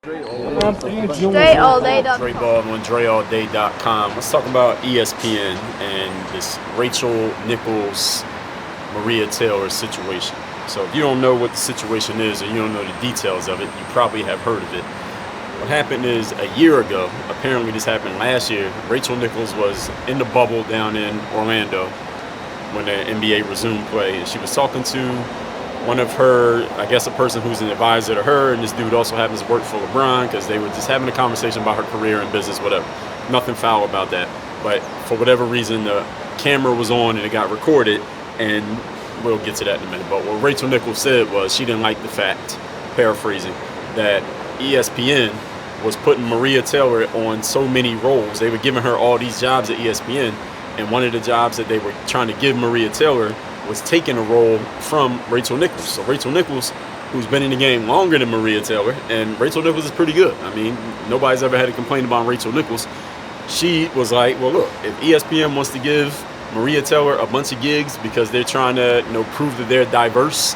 DreAllDay.com. Dre Baldwin, DreAllDay.com. Let's talk about ESPN and this Rachel Nichols, Maria Taylor situation. So if you don't know what the situation is or you don't know the details of it, you probably have heard of it. What happened is a year ago, apparently this happened last year, Rachel Nichols was in the bubble down in Orlando when the NBA resumed play, and she was talking to one of her, I guess a person who's an advisor to her, and this dude also happens to work for LeBron, because they were just having a conversation about her career and business, whatever. Nothing foul about that. But for whatever reason, the camera was on and it got recorded, and we'll get to that in a minute. But what Rachel Nichols said was she didn't like the fact, paraphrasing, that ESPN was putting Maria Taylor on so many roles. They were giving her all these jobs at ESPN, and one of the jobs that they were trying to give Maria Taylor was taking a role from Rachel Nichols. So Rachel Nichols, who's been in the game longer than Maria Taylor, and Rachel Nichols is pretty good. I mean, nobody's ever had a complaint about Rachel Nichols. She was like, well, look, if ESPN wants to give Maria Taylor a bunch of gigs because they're trying to, prove that they're diverse,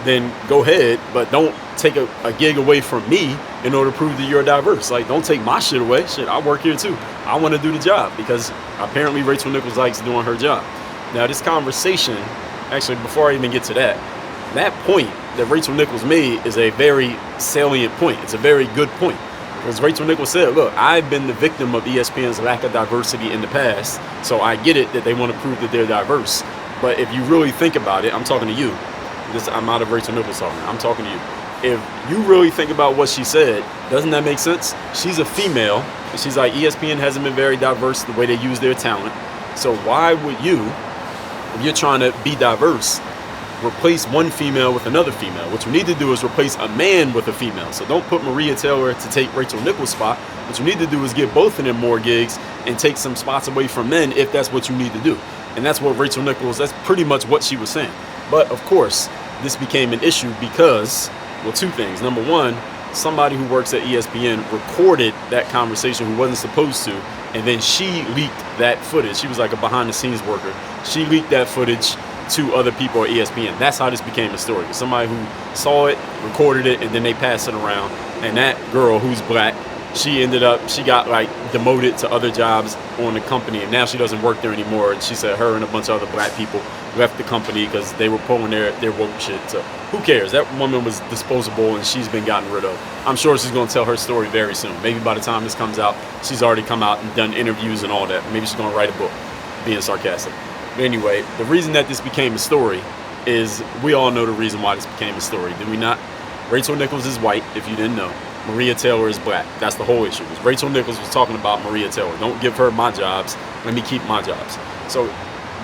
then go ahead, but don't take a gig away from me in order to prove that you're diverse. Like, don't take my shit away. Shit, I work here too. I want to do the job because apparently Rachel Nichols likes doing her job. Now, this conversation, actually, before I even get to that point that Rachel Nichols made is a very salient point. It's a very good point. Because Rachel Nichols said, look, I've been the victim of ESPN's lack of diversity in the past, so I get it that they want to prove that they're diverse. But if you really think about it, I'm talking to you. I'm out of Rachel Nichols talking. I'm talking to you. If you really think about what she said, doesn't that make sense? She's a female, and she's like, ESPN hasn't been very diverse the way they use their talent. So why would you, if you're trying to be diverse, replace one female with another female? What you need to do is replace a man with a female. So don't put Maria Taylor to take Rachel Nichols' spot. What you need to do is give both of them more gigs and take some spots away from men if that's what you need to do. And that's what Rachel Nichols, that's pretty much what she was saying. But of course, this became an issue because, well, two things. Number one, somebody who works at ESPN recorded that conversation who wasn't supposed to, and then she leaked that footage. She was like a behind-the-scenes worker. She leaked that footage to other people at ESPN. That's how this became a story. Somebody who saw it, recorded it, and then they passed it around. And that girl who's black, she got like demoted to other jobs on the company, and now she doesn't work there anymore. And she said her and a bunch of other black people left the company because they were pulling their woke shit. So who cares? That woman was disposable and she's been gotten rid of. I'm sure she's going to tell her story very soon. Maybe by the time this comes out, she's already come out and done interviews and all that. Maybe she's going to write a book, being sarcastic. But anyway, the reason that this became a story is we all know the reason why this became a story, do we not? Rachel Nichols is white, if you didn't know. Maria Taylor is black. That's the whole issue. Rachel Nichols was talking about Maria Taylor. Don't give her my jobs. Let me keep my jobs. So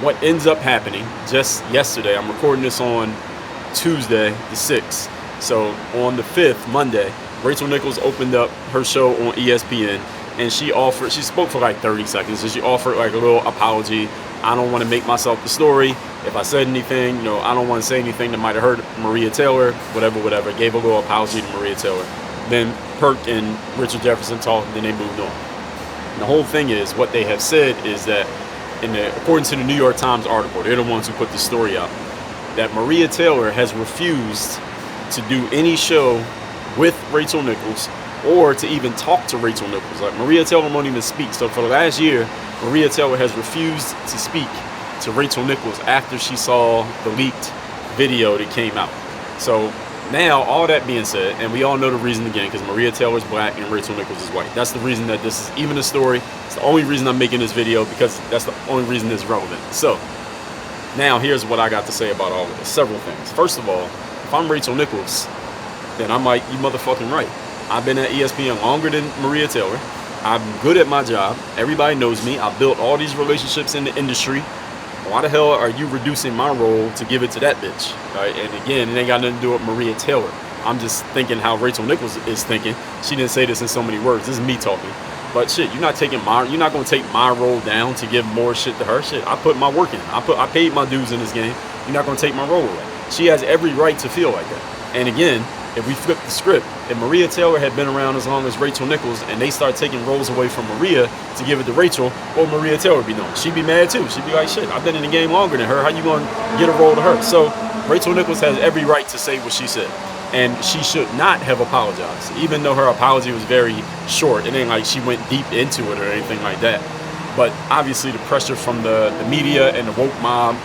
what ends up happening just yesterday, I'm recording this on Tuesday the 6th. So on the 5th, Monday, Rachel Nichols opened up her show on ESPN, and she spoke for like 30 seconds, and she offered like a little apology. I don't want to make myself the story. If I said anything, I don't want to say anything that might have hurt Maria Taylor, whatever. Gave a little apology to Maria Taylor. Then Perk and Richard Jefferson talked, and then they moved on. And the whole thing is, what they have said is that, according to the New York Times article, they're the ones who put the story out, that Maria Taylor has refused to do any show with Rachel Nichols or to even talk to Rachel Nichols. Like, Maria Taylor won't even speak. So for the last year, Maria Taylor has refused to speak to Rachel Nichols after she saw the leaked video that came out. So now, all that being said, and we all know the reason again, because Maria Taylor is black and Rachel Nichols is white. That's the reason that this is even a story. It's the only reason I'm making this video, because that's the only reason it's relevant. So now here's what I got to say about all of this. Several things. First of all, if I'm Rachel Nichols, then I'm like, you motherfucking right. I've been at ESPN longer than Maria Taylor. I'm good at my job. Everybody knows me. I've built all these relationships in the industry. Why the hell are you reducing my role to give it to that bitch? Right? And again, it ain't got nothing to do with Maria Taylor. I'm just thinking how Rachel Nichols is thinking. She didn't say this in so many words. This is me talking. But shit, you're not going to take my role down to give more shit to her. Shit, I put my work in. I paid my dues in this game. You're not going to take my role away. She has every right to feel like that. And again, if we flip the script, if Maria Taylor had been around as long as Rachel Nichols and they start taking roles away from Maria to give it to Rachel, what would Maria Taylor be doing? She'd be mad too. She'd be like, shit, I've been in the game longer than her. How you going to get a role to her? So Rachel Nichols has every right to say what she said. and she should not have apologized. Even though her apology was very short, it ain't like she went deep into it or anything like that. But obviously the pressure from the media and the woke mob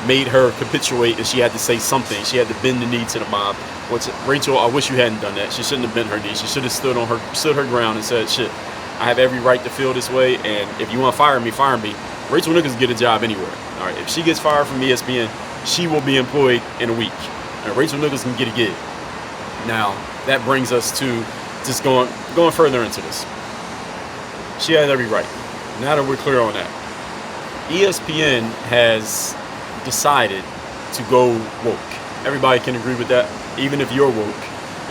made her capitulate, and she had to say something. She had to bend the knee to the mob. Which, Rachel, I wish you hadn't done that. She shouldn't have bent her knee. She should have stood her ground and said, shit, I have every right to feel this way, and if you want to fire me, fire me. Rachel Nichols can get a job anywhere. All right, if she gets fired from ESPN, she will be employed in a week. And Rachel Nichols can get a gig. Now, that brings us to just going further into this. She has every right. Now that we're clear on that, ESPN has decided to go woke. Everybody can agree with that. Even if you're woke,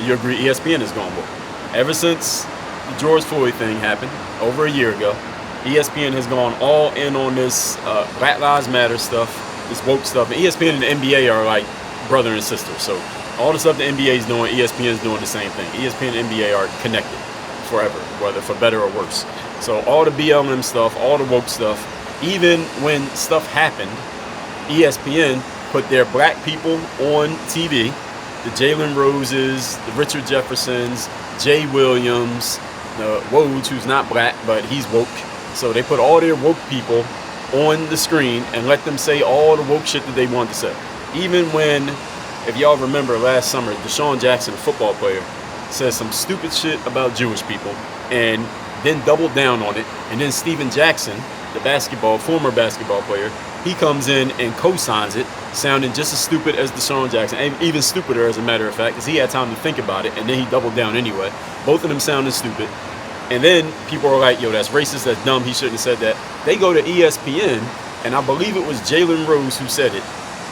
you agree ESPN is going woke. Ever since the George Floyd thing happened over a year ago, ESPN has gone all in on this Black Lives Matter stuff, this woke stuff. And ESPN and the NBA are like brother and sister. So all the stuff the NBA is doing, ESPN is doing the same thing. ESPN and NBA are connected forever, whether for better or worse. So all the BLM stuff, all the woke stuff, even when stuff happened, ESPN put their black people on TV, the Jalen Roses, the Richard Jeffersons, Jay Williams, the Woj, who's not black, but he's woke. So they put all their woke people on the screen and let them say all the woke shit that they want to say. Even when, if y'all remember last summer, Deshaun Jackson, a football player, said some stupid shit about Jewish people and then doubled down on it. And then Steven Jackson, the former basketball player, he comes in and co-signs it, sounding just as stupid as Deshaun Jackson, and even stupider as a matter of fact, because he had time to think about it, and then he doubled down anyway. Both of them sounding stupid. And then people are like, yo, that's racist, that's dumb, he shouldn't have said that. They go to ESPN, and I believe it was Jalen Rose who said it.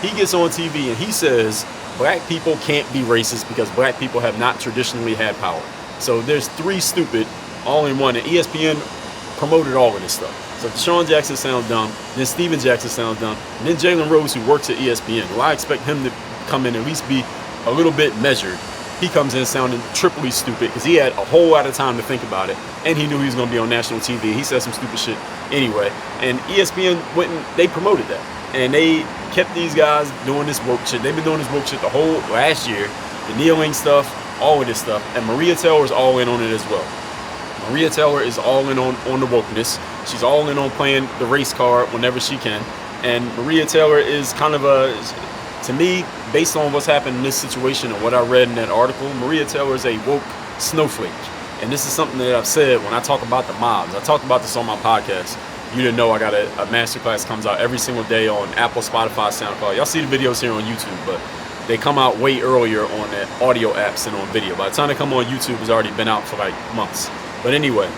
He gets on TV and he says, black people can't be racist because black people have not traditionally had power. So there's three stupid all in one, and ESPN promoted all of this stuff. So Deshaun Jackson sounds dumb, then Steven Jackson sounds dumb, and then Jalen Rose, who works at ESPN, well, I expect him to come in and at least be a little bit measured. He comes in sounding triply stupid because he had a whole lot of time to think about it, and he knew he was going to be on national TV. He said some stupid shit anyway, and ESPN they promoted that, and they kept these guys doing this woke shit. They've been doing this woke shit the whole last year, the kneeling stuff, all of this stuff, and Maria Taylor is all in on it as well. Maria Taylor is all in on the wokeness. She's all in on playing the race card whenever she can. And Maria Taylor is kind of to me, based on what's happened in this situation and what I read in that article, Maria Taylor is a woke snowflake. And this is something that I've said when I talk about the mobs. I talked about this on my podcast. You didn't know I got a masterclass comes out every single day on Apple, Spotify, SoundCloud. Y'all see the videos here on YouTube, but they come out way earlier on the audio apps than on video. By the time they come on YouTube, it's already been out for like months. But anyway,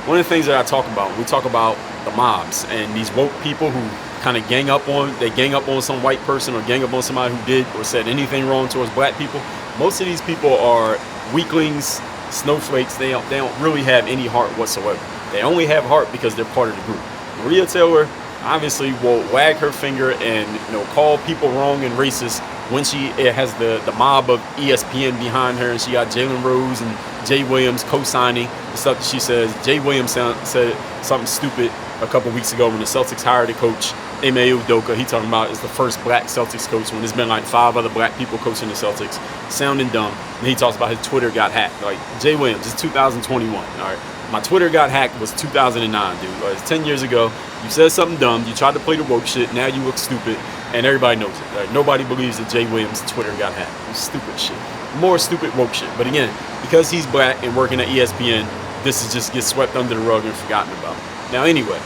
one of the things that I talk about, we talk about the mobs and these woke people who kind of gang up on some white person or gang up on somebody who did or said anything wrong towards black people. Most of these people are weaklings, snowflakes. They don't really have any heart whatsoever. They only have heart because they're part of the group. Maria Taylor obviously will wag her finger and call people wrong and racist when she has the mob of ESPN behind her, and she got Jalen Rose and Jay Williams co-signing the stuff that she says. Jay Williams said something stupid a couple weeks ago when the Celtics hired a coach, Ime Udoka. He talking about is the first black Celtics coach when there's been like 5 other black people coaching the Celtics, sounding dumb. And he talks about his Twitter got hacked. Like, Jay Williams, it's 2021, all right? My Twitter got hacked was 2009, dude. It's 10 years ago. You said something dumb. You tried to play the woke shit. Now you look stupid, and everybody knows it. Like, nobody believes that Jay Williams' Twitter got hacked. It's stupid shit. More stupid woke shit. But again, because he's black and working at ESPN, this is just gets swept under the rug and forgotten about. Now, anyway,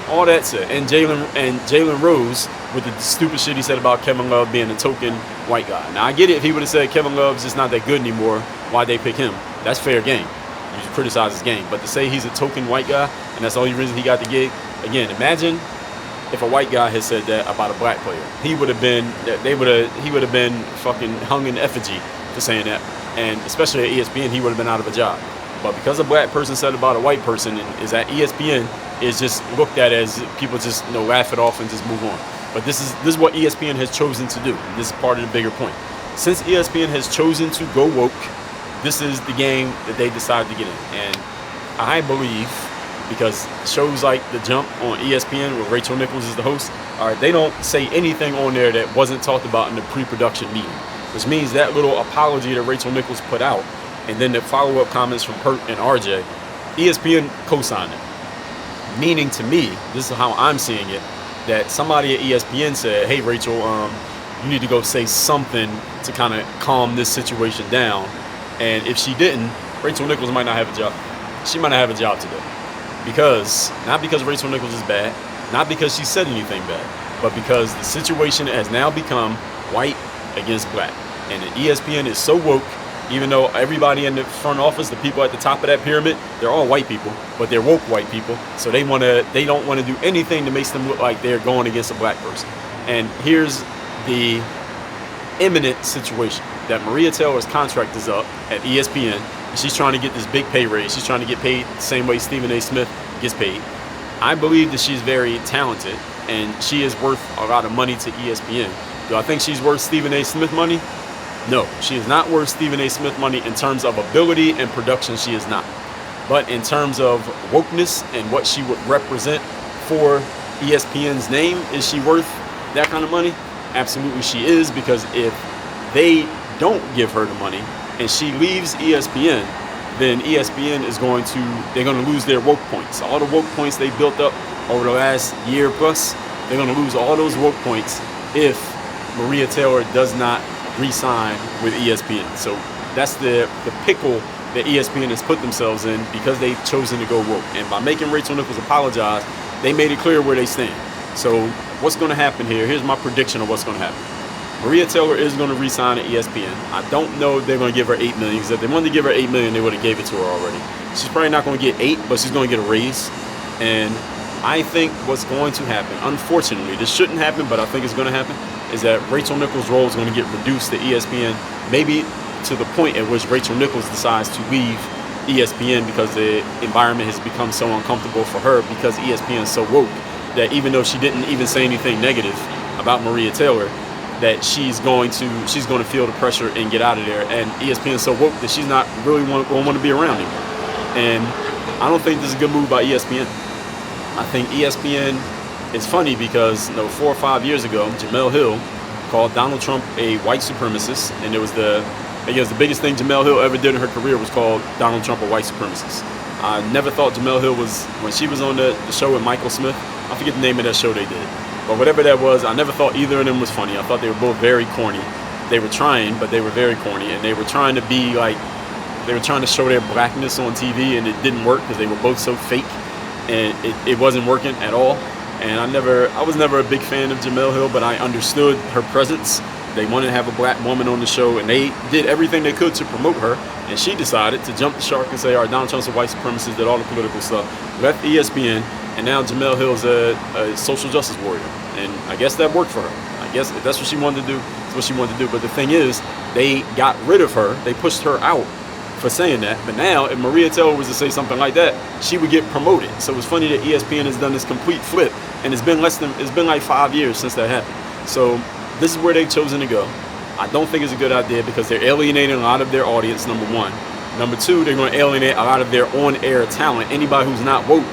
all that said, and Jalen Rose with the stupid shit he said about Kevin Love being a token white guy. Now, I get it if he would have said Kevin Love's just not that good anymore, why'd they pick him? That's fair game. You should criticize his game. But to say he's a token white guy and that's the only reason he got the gig, again, imagine if a white guy had said that about a black player. He would have been fucking hung in effigy for saying that. And especially at ESPN, he would have been out of a job. But because a black person said about a white person and is at ESPN, is just looked at as people just laugh it off and just move on. But this is what ESPN has chosen to do. And this is part of the bigger point. Since ESPN has chosen to go woke, this is the game that they decided to get in. And I believe, because shows like The Jump on ESPN, where Rachel Nichols is the host, they don't say anything on there that wasn't talked about in the pre-production meeting. which means that little apology that Rachel Nichols put out, and then the follow-up comments from Pert and RJ, ESPN co-signed it. Meaning to me, this is how I'm seeing it, that somebody at ESPN said, hey, Rachel, you need to go say something to kind of calm this situation down. And if she didn't, Rachel Nichols might not have a job. She might not have a job today. Not because Rachel Nichols is bad, not because she said anything bad, but because the situation has now become white against black. And the ESPN is so woke, even though everybody in the front office, the people at the top of that pyramid, they're all white people, but they're woke white people. So they don't want to do anything that makes them look like they're going against a black person. And here's the imminent situation that Maria Taylor's contract is up at ESPN. And she's trying to get this big pay raise. She's trying to get paid the same way Stephen A. Smith gets paid. I believe that she's very talented and she is worth a lot of money to ESPN. Do I think she's worth Stephen A. Smith money? No, she is not worth Stephen A. Smith money in terms of ability and production. She is not. But in terms of wokeness and what she would represent for ESPN's name, is she worth that kind of money? Absolutely she is, because if they don't give her the money and she leaves ESPN, then ESPN they're going to lose their woke points. All the woke points they built up over the last year plus, they're going to lose all those woke points if Maria Taylor does not re-sign with ESPN. So that's the pickle that ESPN has put themselves in because they've chosen to go woke. And by making Rachel Nichols apologize, they made it clear where they stand. So what's going to happen here? Here's my prediction of what's going to happen. Maria Taylor is going to re-sign at ESPN. I don't know if they're going to give her $8 million, because if they wanted to give her $8 million, they would have gave it to her already. She's probably not going to get $8, but she's going to get a raise. And I think what's going to happen, unfortunately, this shouldn't happen, but I think it's going to happen, is that Rachel Nichols' role is going to get reduced to ESPN, maybe to the point at which Rachel Nichols decides to leave ESPN because the environment has become so uncomfortable for her, because ESPN is so woke that even though she didn't even say anything negative about Maria Taylor, that she's going to feel the pressure and get out of there. And ESPN is so woke that she's not really want to be around anymore. And I don't think this is a good move by ESPN. I think ESPN is funny because 4 or 5 years ago, Jemele Hill called Donald Trump a white supremacist, and it was the biggest thing Jemele Hill ever did in her career was called Donald Trump a white supremacist. I never thought Jemele Hill was, when she was on the show with Michael Smith, I forget the name of that show they did, but whatever that was, I never thought either of them was funny. I thought they were both very corny. They were trying, but they were very corny, and they were trying to be like, they were trying to show their blackness on TV, and it didn't work because they were both so fake, and it wasn't working at all. And I was never a big fan of Jemele Hill, but I understood her presence. They wanted to have a black woman on the show, and they did everything they could to promote her. And she decided to jump the shark and say, all right, Donald Trump's a white supremacist, did all the political stuff, left ESPN, and now Jemele Hill's a social justice warrior. And I guess that worked for her. I guess if that's what she wanted to do, that's what she wanted to do. But the thing is, they got rid of her. They pushed her out for saying that. But now, if Maria Taylor was to say something like that, she would get promoted. So it's funny that ESPN has done this complete flip, and it's been like 5 years since that happened. So this is where they've chosen to go. I don't think it's a good idea because they're alienating a lot of their audience, number one. Number two, they're going to alienate a lot of their on-air talent. Anybody who's not woke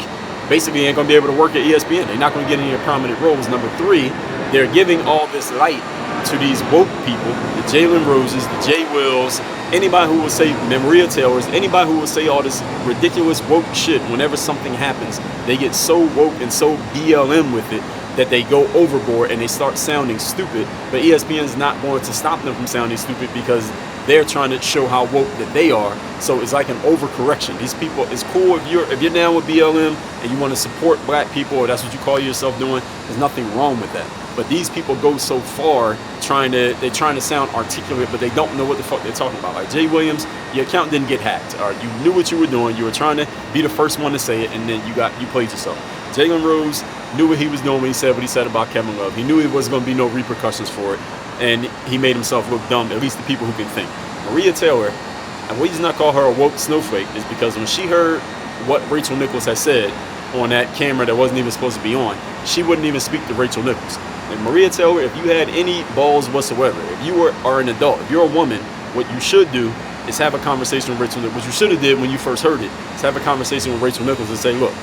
basically ain't going to be able to work at ESPN. They're not going to get any prominent roles. Number three, they're giving all this light to these woke people, the Jalen Roses, the Jay Wills, anybody who will say, Maria Taylors, anybody who will say all this ridiculous woke shit whenever something happens. They get so woke and so BLM with it that they go overboard and they start sounding stupid. But ESPN is not going to stop them from sounding stupid because they're trying to show how woke that they are. So it's like an overcorrection. These people, it's cool if you're down with BLM and you want to support black people, or that's what you call yourself doing, there's nothing wrong with that. But these people go so far they're trying to sound articulate, but they don't know what the fuck they're talking about. Like Jay Williams, your account didn't get hacked. Or you knew what you were doing. You were trying to be the first one to say it, and then you played yourself. Jalen Rose knew what he was doing when he said what he said about Kevin Love. He knew there wasn't going to be no repercussions for it, and he made himself look dumb, at least the people who can think. Maria Taylor, and we just not call her a woke snowflake, is because when she heard what Rachel Nichols had said on that camera that wasn't even supposed to be on, she wouldn't even speak to Rachel Nichols. And Maria Taylor, if you had any balls whatsoever, if you are an adult, if you're a woman, what you should do is have a conversation with Rachel Nichols. What you should have did when you first heard it is have a conversation with Rachel Nichols and say, look,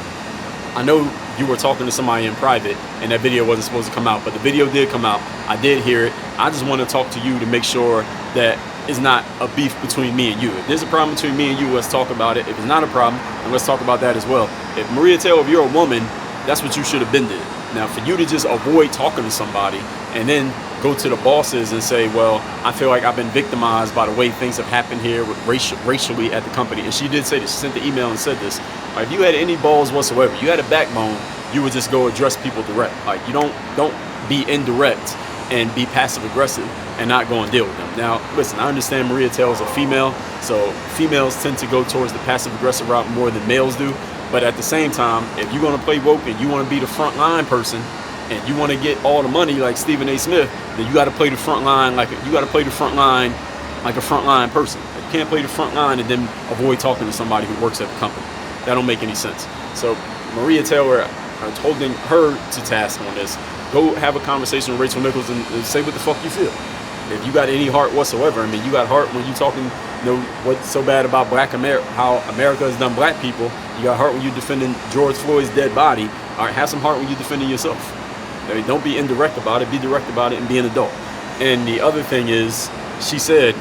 I know you were talking to somebody in private and that video wasn't supposed to come out, but the video did come out. I did hear it. I just want to talk to you to make sure that it's not a beef between me and you. If there's a problem between me and you, let's talk about it. If it's not a problem, then let's talk about that as well. If Maria Taylor, if you're a woman, that's what you should have been did. Now, for you to just avoid talking to somebody and then go to the bosses and say, well, I feel like I've been victimized by the way things have happened here with racially at the company. And she did say this. She sent the email and said this. Like, if you had any balls whatsoever, you had a backbone, you would just go address people direct. Like, you don't be indirect and be passive aggressive and not go and deal with them. Now, listen, I understand Maria Taylor's a female, so females tend to go towards the passive aggressive route more than males do. But at the same time, if you're going to play woke and you want to be the front line person and you want to get all the money like Stephen A. Smith, then you got to play the front line like a front line person. You can't play the front line and then avoid talking to somebody who works at the company. That don't make any sense. So Maria Taylor, I'm holding her to task on this. Go have a conversation with Rachel Nichols and say what the fuck you feel. If you got any heart whatsoever, I mean, you got heart when you talking, what's so bad about black America, how America has done black people. You got heart when you defending George Floyd's dead body. All right, have some heart when you defending yourself. I mean, don't be indirect about it. Be direct about it and be an adult. And the other thing is, she said,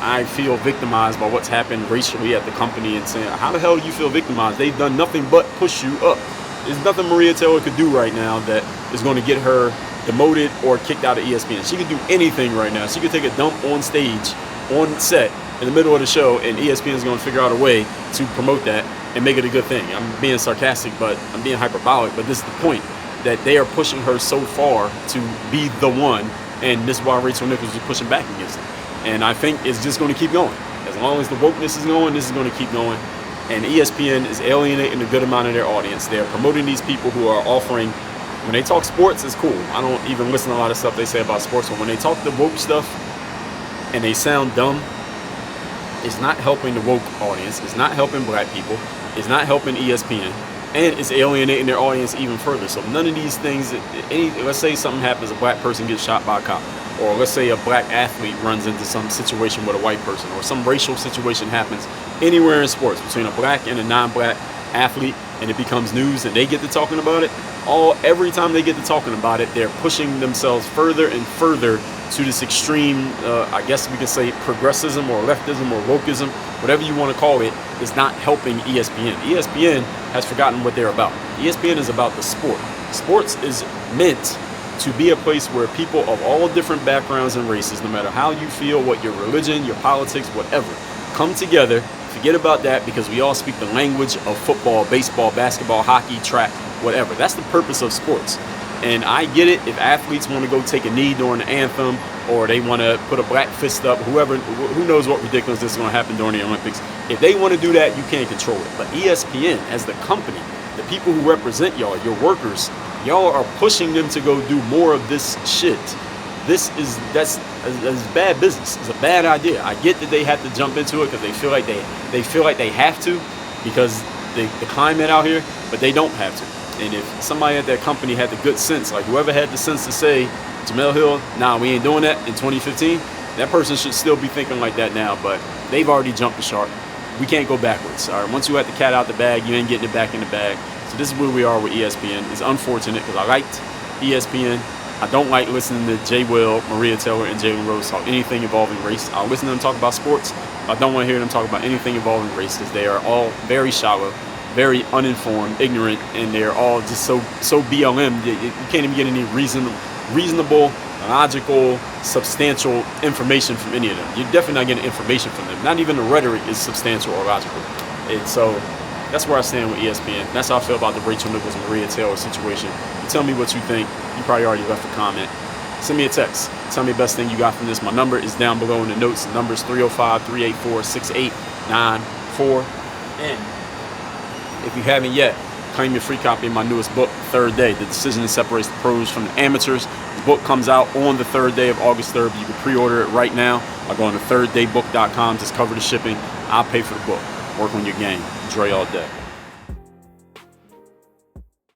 I feel victimized by what's happened racially at the company, and saying, how the hell do you feel victimized? They've done nothing but push you up. There's nothing Maria Taylor could do right now that is going to get her demoted or kicked out of ESPN. She could do anything right now. She could take a dump on stage, on set, in the middle of the show, and ESPN is going to figure out a way to promote that and make it a good thing. I'm being sarcastic, but I'm being hyperbolic, but this is the point, that they are pushing her so far to be the one, and this is why Rachel Nichols is pushing back against it. And I think it's just going to keep going. As long as the wokeness is going, this is going to keep going. And ESPN is alienating a good amount of their audience. They're promoting these people who are offering, when they talk sports, it's cool. I don't even listen to a lot of stuff they say about sports, but when they talk the woke stuff and they sound dumb, it's not helping the woke audience. It's not helping black people. It's not helping ESPN. And it's alienating their audience even further. So none of these things, let's say something happens, a black person gets shot by a cop. Or let's say a black athlete runs into some situation with a white person, or some racial situation happens anywhere in sports between a black and a non-black athlete, and it becomes news and they get to talking about it. Every time they get to talking about it, they're pushing themselves further and further to this extreme, I guess we could say progressism or leftism or wokeism, whatever you want to call it, is not helping ESPN. ESPN has forgotten what they're about. ESPN is about the sport. Sports is meant to be a place where people of all different backgrounds and races, no matter how you feel, what your religion, your politics, whatever, come together. Forget about that, because we all speak the language of football, baseball, basketball, hockey, track, whatever. That's the purpose of sports. And I get it if athletes want to go take a knee during the anthem, or they want to put a black fist up, who knows what ridiculousness is going to happen during the Olympics. If they want to do that, you can't control it. But ESPN, as the company, the people who represent y'all, your workers, y'all are pushing them to go do more of this shit. That's bad business. It's a bad idea. I get that they have to jump into it because they feel like they have to, because the climate out here, but they don't have to. And if somebody at that company had the good sense, like whoever had the sense to say, Jamel Hill, nah, we ain't doing that in 2015, that person should still be thinking like that now, but they've already jumped the shark. We can't go backwards. All right, once you had the cat out the bag, you ain't getting it back in the bag. So this is where we are with ESPN. It's unfortunate because I liked ESPN. I don't like listening to Jay Will, Maria Taylor, and Jalen Rose talk anything involving race. I'll listen to them talk about sports. I don't want to hear them talk about anything involving race, because they are all very shallow, very uninformed, ignorant, and they're all just so BLM. You can't even get any reasonable, logical, substantial information from any of them. You're definitely not getting information from them. Not even the rhetoric is substantial or logical. And so that's where I stand with ESPN. That's how I feel about the Rachel Nichols and Maria Taylor situation. Tell me what you think. You probably already left a comment. Send me a text. Tell me the best thing you got from this. My number is down below in the notes. The number is 305-384-6894. And if you haven't yet, claim your free copy of my newest book, Third Day, The Decision That Separates the Pros from the Amateurs. The book comes out on the third day of August 3rd. You can pre-order it right now by going to thirddaybook.com. Just cover the shipping. I'll pay for the book. Work on your game. Dre all day.